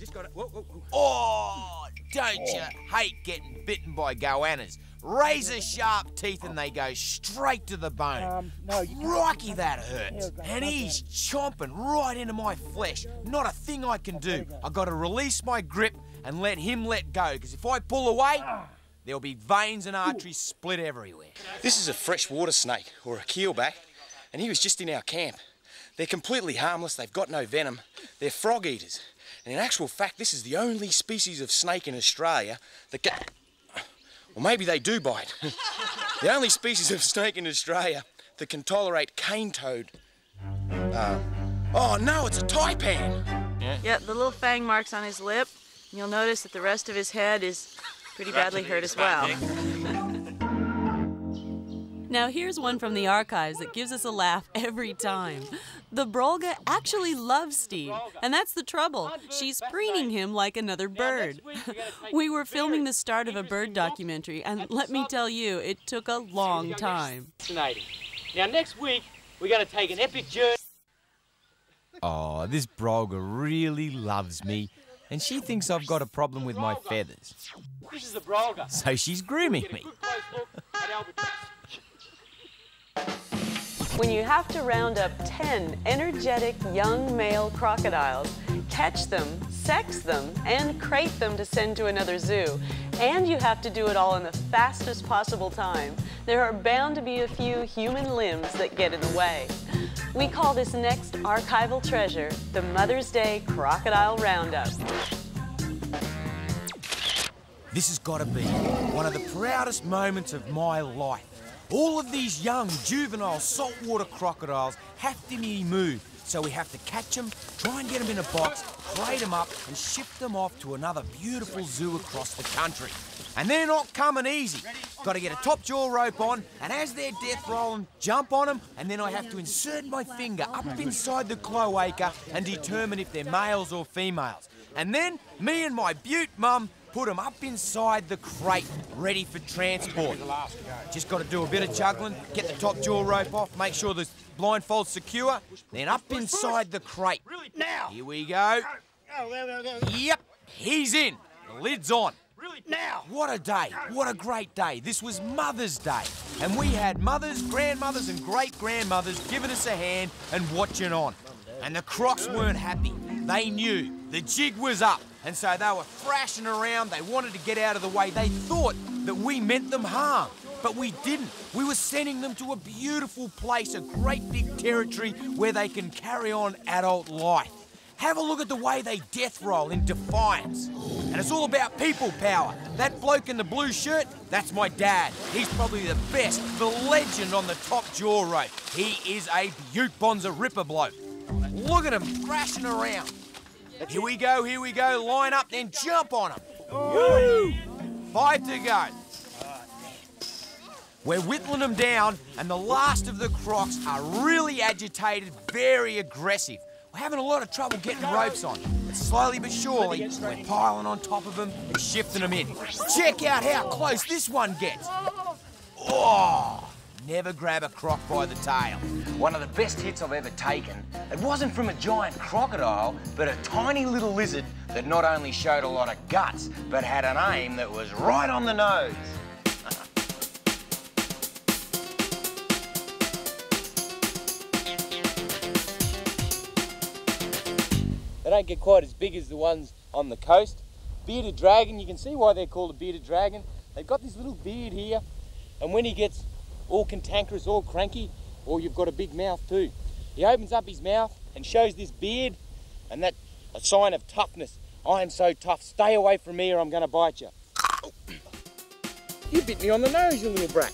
just got it. Whoa, whoa, whoa. Oh, don't you hate getting bitten by goannas? Razor sharp teeth and they go straight to the bone. No, you can't. Crikey, that hurts. And he's chomping right into my flesh. Not a thing I can do. I got to release my grip and let him let go, because if I pull away, there'll be veins and arteries split everywhere. This is a freshwater snake, or a keelback, and he was just in our camp. They're completely harmless, they've got no venom, they're frog eaters. And in actual fact, this is the only species of snake in Australia that can... Well, maybe they do bite. The only species of snake in Australia that can tolerate cane toad. Oh no, it's a taipan! Yeah, the little fang marks on his lip. You'll notice that the rest of his head is pretty badly hurt as well. Now here's one from the archives that gives us a laugh every time. The Brolga actually loves Steve, and that's the trouble. She's preening him like another bird. We were filming the start of a bird documentary, and let me tell you, it took a long time. Now next week, we're going to take an epic journey. Oh, this Brolga really loves me, and she thinks I've got a problem with my feathers. This is the Brolga. So she's grooming me. When you have to round up 10 energetic young male crocodiles, catch them, sex them, and crate them to send to another zoo, and you have to do it all in the fastest possible time, there are bound to be a few human limbs that get in the way. We call this next archival treasure the Mother's Day Crocodile Roundup. This has got to be one of the proudest moments of my life. All of these young, juvenile, saltwater crocodiles have to be moved, so we have to catch them, try and get them in a box, crate them up, and ship them off to another beautiful zoo across the country. And they're not coming easy. Got to get a top jaw rope on, and as they're death rolling, jump on them, and then I have to insert my finger up inside the cloaca and determine if they're males or females. And then, me and my beaut mum put them up inside the crate, ready for transport. Just got to do a bit of juggling, get the top jaw rope off, make sure the blindfold's secure, then up inside the crate. Now! Here we go. Yep, he's in. The lid's on. Now! What a day, what a great day. This was Mother's Day, and we had mothers, grandmothers and great-grandmothers giving us a hand and watching on. And the crocs weren't happy. They knew the jig was up, and so they were thrashing around. They wanted to get out of the way. They thought that we meant them harm, but we didn't. We were sending them to a beautiful place, a great big territory where they can carry on adult life. Have a look at the way they death roll in defiance. And it's all about people power. That bloke in the blue shirt, that's my dad. He's probably the best, the legend on the top jaw rope. He is a Butte Bonza Ripper bloke. Look at him thrashing around. Here we go, line up, then jump on him. Woo! 5 to go. We're whittling them down, and the last of the crocs are really agitated, very aggressive. We're having a lot of trouble getting ropes on, but slowly but surely, we're piling on top of them and shifting them in. Check out how close this one gets. Oh! Never grab a croc by the tail. One of the best hits I've ever taken. It wasn't from a giant crocodile, but a tiny little lizard that not only showed a lot of guts, but had an aim that was right on the nose. They don't get quite as big as the ones on the coast. Bearded dragon, you can see why they're called a bearded dragon. They've got this little beard here, and when he gets all cantankerous, all cranky, or you've got a big mouth too. He opens up his mouth and shows this beard, and that's a sign of toughness. I am so tough, stay away from me or I'm going to bite you. You bit me on the nose, you little brat.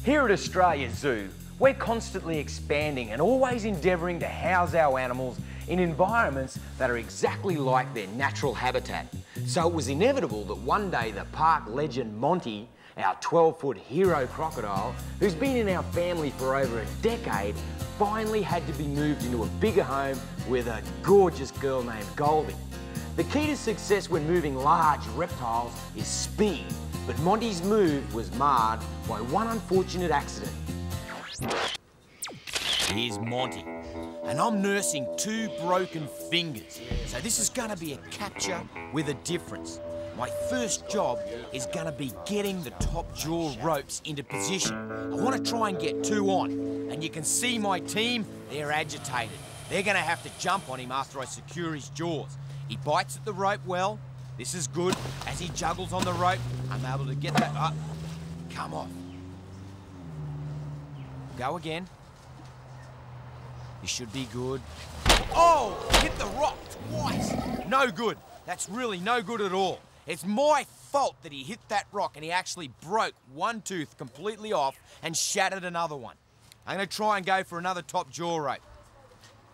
Here at Australia Zoo, we're constantly expanding and always endeavouring to house our animals in environments that are exactly like their natural habitat. So it was inevitable that one day the park legend Monty, our 12-foot hero crocodile, who's been in our family for over a decade, finally had to be moved into a bigger home with a gorgeous girl named Goldie. The key to success when moving large reptiles is speed, but Monty's move was marred by one unfortunate accident. Here's Monty. and I'm nursing 2 broken fingers. So this is gonna be a capture with a difference. My first job is gonna be getting the top jaw ropes into position. I wanna try and get 2 on, and you can see my team, they're agitated. They're gonna have to jump on him after I secure his jaws. He bites at the rope well. This is good. As he juggles on the rope, I'm able to get that up. Come off. Go again. This should be good. Oh, hit the rock twice. No good. That's really no good at all. It's my fault that he hit that rock and he actually broke one tooth completely off and shattered another one. I'm gonna try and go for another top jaw rope.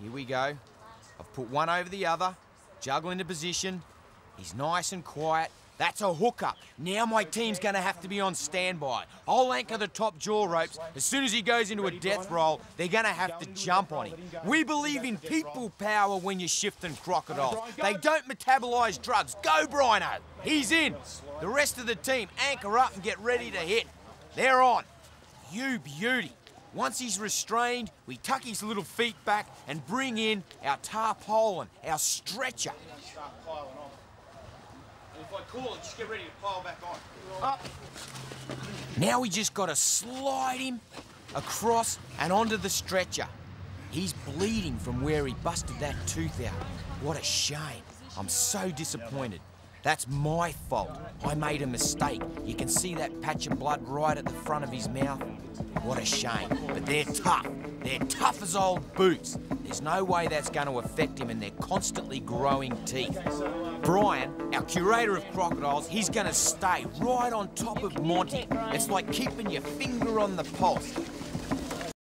Here we go. I've put one over the other, juggle into position. He's nice and quiet. That's a hookup. Now my team's gonna have to be on standby. I'll anchor the top jaw ropes. As soon as he goes into a death roll, they're gonna have to jump on him. We believe in people power when you're shifting crocodiles. They don't metabolize drugs. Go, Brino. He's in. The rest of the team, anchor up and get ready to hit. They're on. You beauty. Once he's restrained, we tuck his little feet back and bring in our tarpaulin, our stretcher. If I call it, just get ready to pile back on. Up. Now we just gotta slide him across and onto the stretcher. He's bleeding from where he busted that tooth out. What a shame. I'm so disappointed. That's my fault. I made a mistake. You can see that patch of blood right at the front of his mouth. What a shame. But they're tough. They're tough as old boots. There's no way that's going to affect him, and they're constantly growing teeth. Brian, our curator of crocodiles, he's going to stay right on top of Monty. It's like keeping your finger on the pulse.